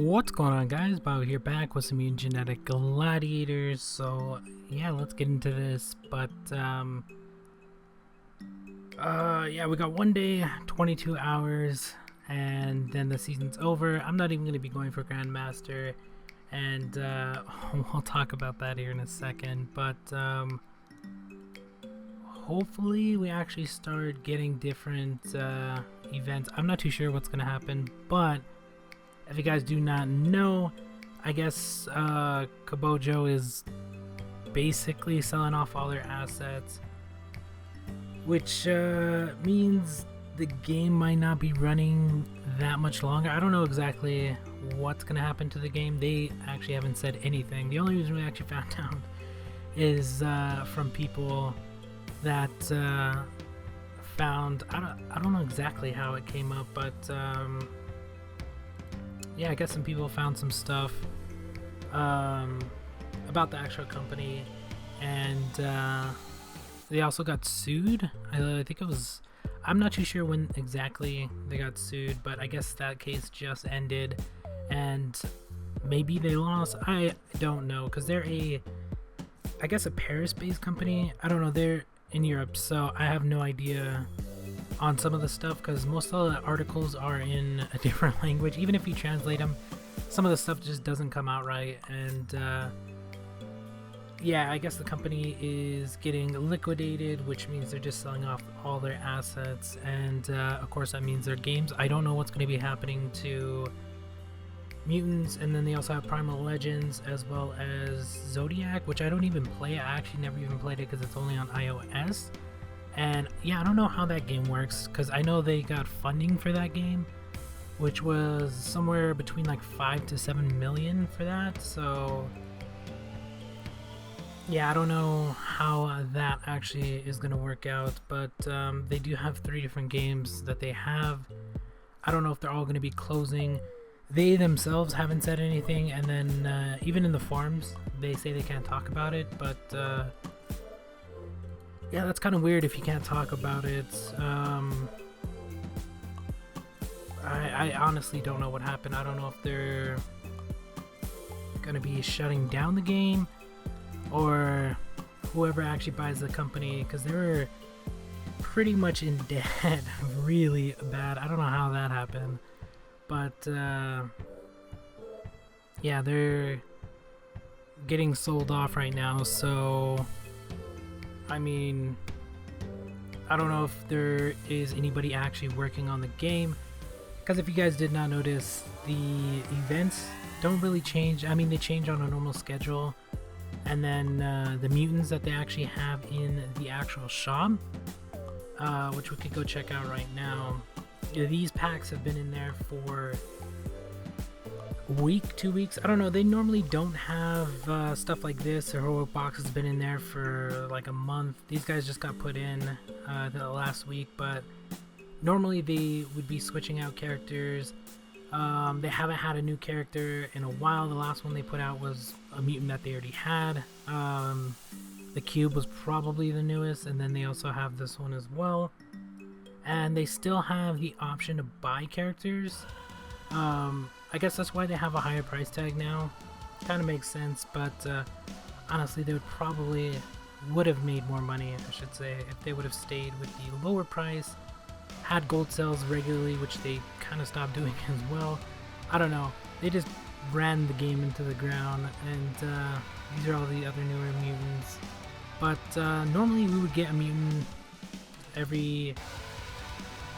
What's going on, guys? Bio here, back with some Mutant Genetic Gladiators. So yeah, let's get into this. But yeah, we got one day, 22 hours, and then the season's over. I'm not even going to be going for Grandmaster, and we'll talk about that here in a second. But hopefully we actually start getting different events. I'm not too sure what's going to happen, but if you guys do not know, I guess Kabojo is basically selling off all their assets, which means the game might not be running that much longer. I don't know exactly what's going to happen to the game. They actually haven't said anything. The only reason we actually found out is from people that found, I don't know exactly how it came up, but yeah, I guess some people found some stuff about the actual company, and they also got sued. I think it was, I'm not too sure when exactly they got sued, but I guess that case just ended, and maybe they lost. I don't know, because they're I guess a Paris-based company. I don't know, they're in Europe, so I have no idea on some of the stuff, because most of the articles are in a different language. Even if you translate them, some of the stuff just doesn't come out right. And yeah, I guess the company is getting liquidated, which means they're just selling off all their assets, and of course that means their games. I don't know what's going to be happening to Mutants, and then they also have Primal Legends as well as Zodiac, which I don't even play. I actually never even played it because it's only on iOS. And yeah, I don't know how that game works, because I know they got funding for that game, which was somewhere between like 5 to 7 million for that. So yeah, I don't know how that actually is going to work out, but they do have 3 different games that they have. I don't know if they're all going to be closing. They themselves haven't said anything, and then even in the forums they say they can't talk about it, but yeah, that's kind of weird if you can't talk about it. I honestly don't know what happened. I don't know if they're gonna be shutting down the game, or whoever actually buys the company, because they were pretty much in debt really bad. I don't know how that happened, but yeah, they're getting sold off right now. So I mean, I don't know if there is anybody actually working on the game, because if you guys did not notice, the events don't really change. I mean, they change on a normal schedule, and then the mutants that they actually have in the actual shop, which we could go check out right now. These packs have been in there for a week, 2 weeks. I don't know, they normally don't have stuff like this. Their heroic box has been in there for like a month. These guys just got put in the last week, but normally they would be switching out characters. They haven't had a new character in a while. The last one they put out was a mutant that they already had. The cube was probably the newest, and then they also have this one as well. And they still have the option to buy characters. I guess that's why they have a higher price tag now. Kind of makes sense, but honestly, they would have made more money, I should say, if they would have stayed with the lower price, had gold sales regularly, which they kind of stopped doing as well. I don't know, they just ran the game into the ground, and these are all the other newer mutants. But normally we would get a mutant every,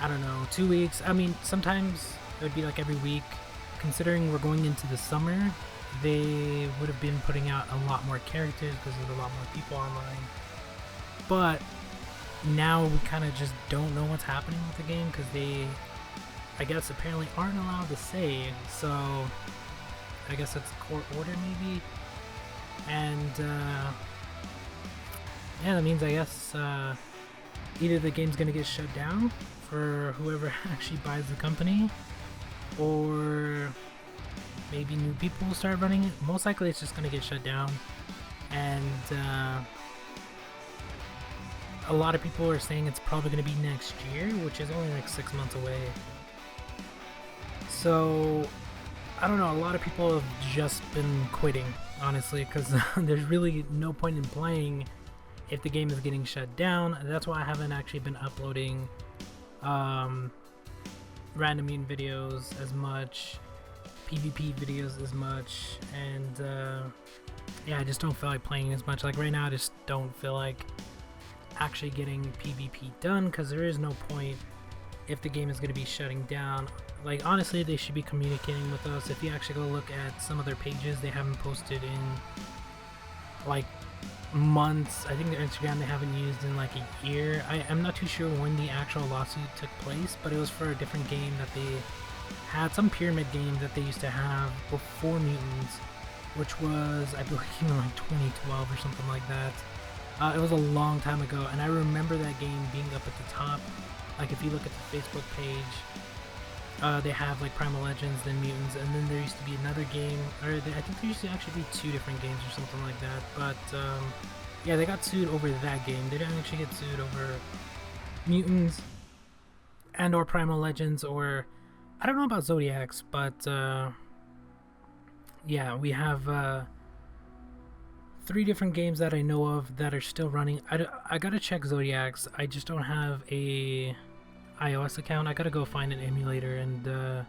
I don't know, 2 weeks. I mean, sometimes it would be like every week. Considering we're going into the summer, they would have been putting out a lot more characters because there's a lot more people online. But now we kind of just don't know what's happening with the game, because they, I guess, apparently aren't allowed to say. So I guess it's court order maybe. And yeah, that means, I guess, either the game's gonna get shut down for whoever actually buys the company, or maybe new people will start running it. Most likely it's just going to get shut down, and a lot of people are saying it's probably going to be next year, which is only like 6 months away. So I don't know, a lot of people have just been quitting, honestly, because there's really no point in playing if the game is getting shut down. That's why I haven't actually been uploading random mutant videos as much, PvP videos as much, and yeah, I just don't feel like playing as much. Like right now I just don't feel like actually getting PvP done, because there is no point if the game is going to be shutting down. Like honestly, they should be communicating with us. If you actually go look at some of their pages, they haven't posted in like months. I think their Instagram they haven't used in like a year. I'm not too sure when the actual lawsuit took place, but it was for a different game that they had, some pyramid game that they used to have before Mutants, which was, I believe, in like 2012 or something like that. It was a long time ago, and I remember that game being up at the top. Like if you look at the Facebook page, they have like Primal Legends, then Mutants, and then there used to be another game, or I think there used to actually be 2 different games or something like that. But yeah, they got sued over that game. They didn't actually get sued over Mutants and or Primal Legends, or I don't know about Zodiacs, but yeah, we have 3 different games that I know of that are still running. I gotta check Zodiacs. I just don't have a iOS account. I gotta go find an emulator and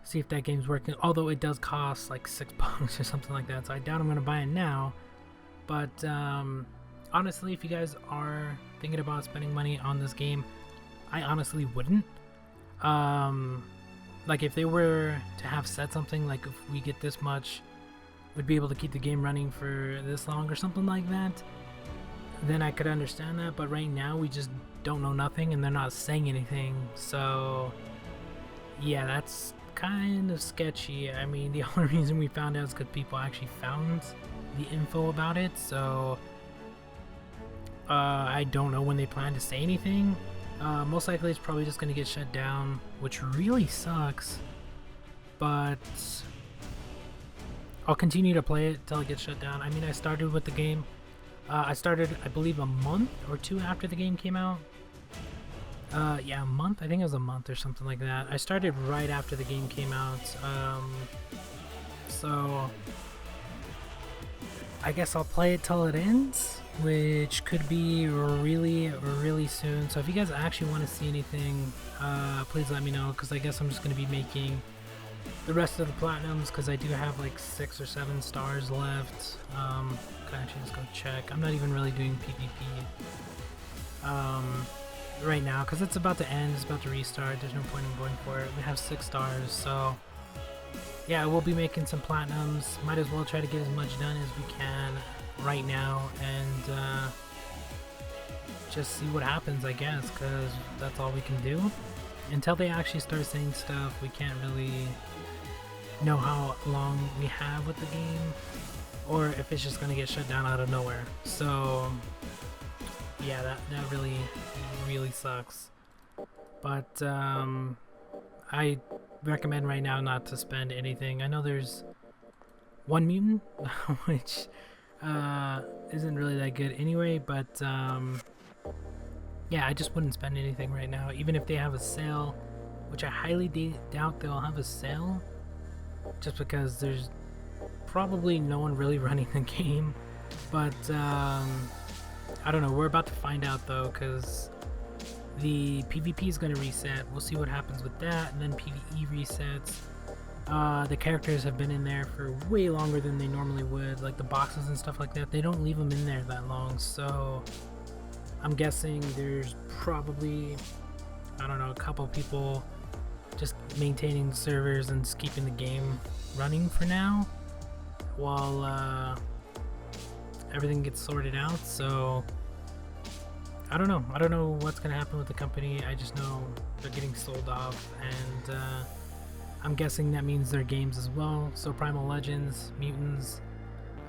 see if that game's working. Although it does cost like $6 or something like that, so I doubt I'm gonna buy it now. But honestly, if you guys are thinking about spending money on this game, I honestly wouldn't. Like if they were to have said something like, if we get this much, we'd be able to keep the game running for this long or something like that, then I could understand that. But right now we just don't know nothing, and they're not saying anything, so yeah, that's kind of sketchy. I mean, the only reason we found out is because people actually found the info about it, so I don't know when they plan to say anything. Most likely it's probably just going to get shut down, which really sucks, but I'll continue to play it till it gets shut down. I mean, I started with the game. I started, I believe, a month or 2 after the game came out. Yeah, a month. I think it was a month or something like that. I started right after the game came out. So I guess I'll play it till it ends, which could be really soon. So if you guys actually want to see anything, please let me know, because I guess I'm just going to be making the rest of the platinums, because I do have like 6 or 7 stars left. Can actually just go check. I'm not even really doing PvP right now, because it's about to end, it's about to restart. There's no point in going for it. We have 6 stars, so yeah, we'll be making some platinums. Might as well try to get as much done as we can right now, and just see what happens, I guess, because that's all we can do. Until they actually start saying stuff, we can't really know how long we have with the game, or if it's just gonna get shut down out of nowhere. So yeah, that really sucks. But I recommend right now not to spend anything. I know there's one mutant which isn't really that good anyway, but yeah, I just wouldn't spend anything right now, even if they have a sale, which I highly doubt they'll have a sale, just because there's probably no one really running the game. But I don't know, we're about to find out though, because the PvP is going to reset. We'll see what happens with that, and then PvE resets. The characters have been in there for way longer than they normally would, like the boxes and stuff like that. They don't leave them in there that long, so I'm guessing there's probably, I don't know, a couple people just maintaining the servers and just keeping the game running for now while everything gets sorted out. So I don't know what's gonna happen with the company. I just know they're getting sold off, and I'm guessing that means their games as well. So Primal Legends, Mutants,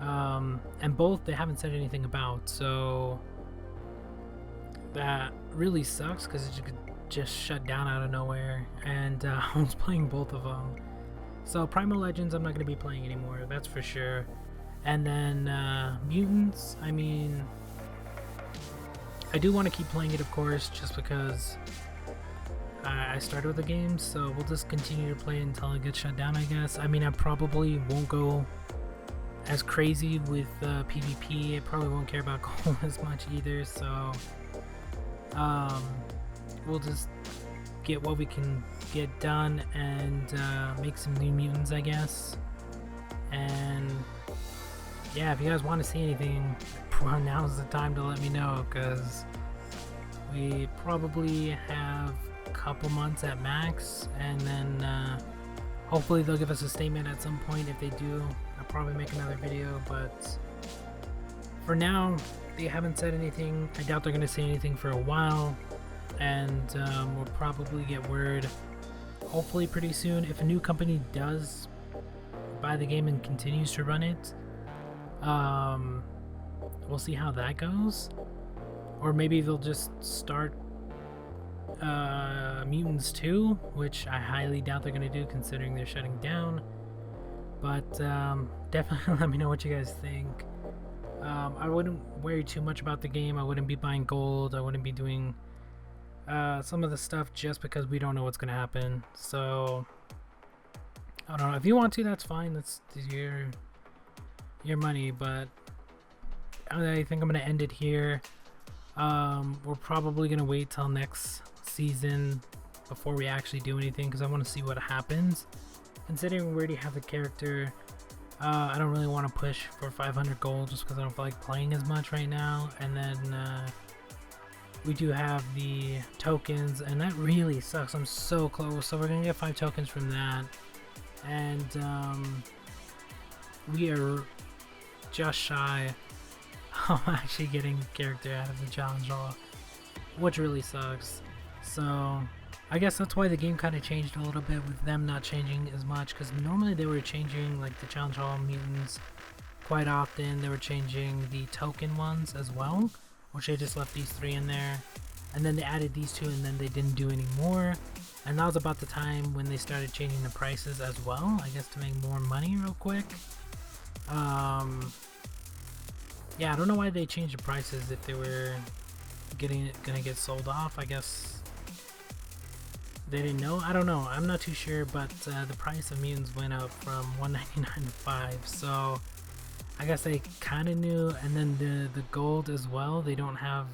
and both they haven't said anything about, so that really sucks, because it could just shut down out of nowhere, and I was playing both of them. So Primal Legends I'm not going to be playing anymore, that's for sure. And then Mutants, I mean, I do want to keep playing it, of course, just because I started with the game, so we'll just continue to play until it gets shut down, I guess. I mean, I probably won't go as crazy with PvP. I probably won't care about gold as much either, so we'll just get what we can get done and make some new mutants, I guess. And yeah, if you guys want to see anything, now's the time to let me know, because we probably have a couple months at max, and then hopefully they'll give us a statement at some point. If they do, I'll probably make another video, but for now they haven't said anything. I doubt they're going to say anything for a while, and we'll probably get word hopefully pretty soon. If a new company does buy the game and continues to run it, we'll see how that goes. Or maybe they'll just start Mutants 2, which I highly doubt they're going to do considering they're shutting down. But definitely let me know what you guys think. I wouldn't worry too much about the game. I wouldn't be buying gold. I wouldn't be doing some of the stuff just because we don't know what's going to happen. So I don't know. If you want to, that's fine. That's your money. But I think I'm going to end it here. We're probably going to wait till next season before we actually do anything, because I want to see what happens. Considering we already have the character, I don't really want to push for 500 gold just because I don't feel like playing as much right now. And then we do have the tokens, and that really sucks. I'm so close. So we're going to get 5 tokens from that. And we are just shy of actually getting character out of the challenge hall, which really sucks. So I guess that's why the game kind of changed a little bit, with them not changing as much, because normally they were changing like the challenge hall mutants quite often. They were changing the token ones as well, which they just left these 3 in there, and then they added these 2, and then they didn't do any more. And that was about the time when they started changing the prices as well, I guess to make more money real quick. Yeah, I don't know why they changed the prices if they were gonna get sold off. I guess they didn't know. I don't know. I'm not too sure, but the price of mutants went up from $1.99 to $5, so I guess they kind of knew. And then the gold as well, they don't have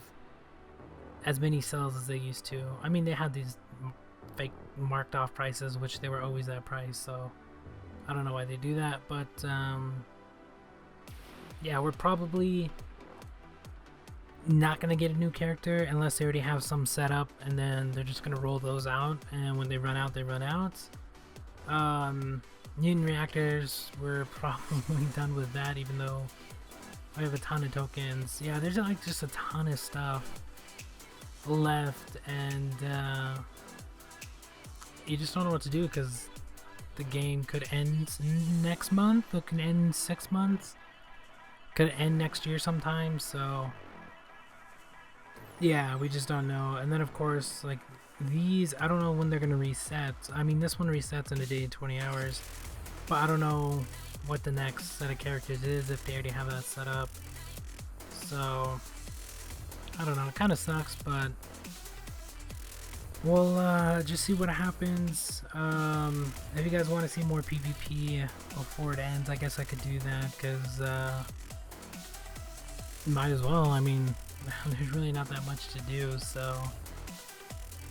as many sales as they used to. I mean, they had these fake marked off prices, which they were always that price, so I don't know why they do that. But yeah, we're probably not gonna get a new character unless they already have some set up, and then they're just gonna roll those out, and when they run out, they run out. Mutant reactors, we're probably done with that, even though we have a ton of tokens. Yeah, there's like just a ton of stuff left, and you just don't know what to do, because the game could end next month, it could end 6 months, could end next year sometime. So yeah, we just don't know. And then of course, like these, I don't know when they're gonna reset. I mean, this one resets in a day, 20 hours, but I don't know what the next set of characters is, if they already have that set up. So I don't know, it kind of sucks, but we'll just see what happens. If you guys want to see more PvP before it ends, I guess I could do that, because might as well. I mean, there's really not that much to do, so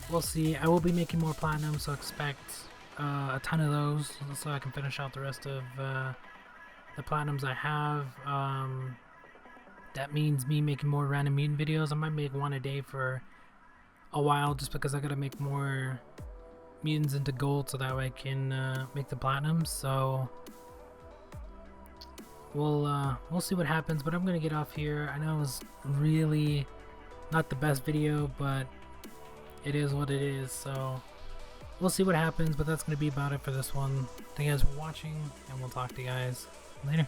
we'll see. I will be making more platinum, so expect a ton of those, so I can finish out the rest of the platinums I have. That means me making more random mutant videos. I might make one a day for a while, just because I gotta make more mutants into gold, so that way I can make the platinums. So we'll see what happens, but I'm gonna get off here. I know it was really not the best video, but it is what it is, so we'll see what happens. But that's gonna be about it for this one. Thank you guys for watching, and we'll talk to you guys later.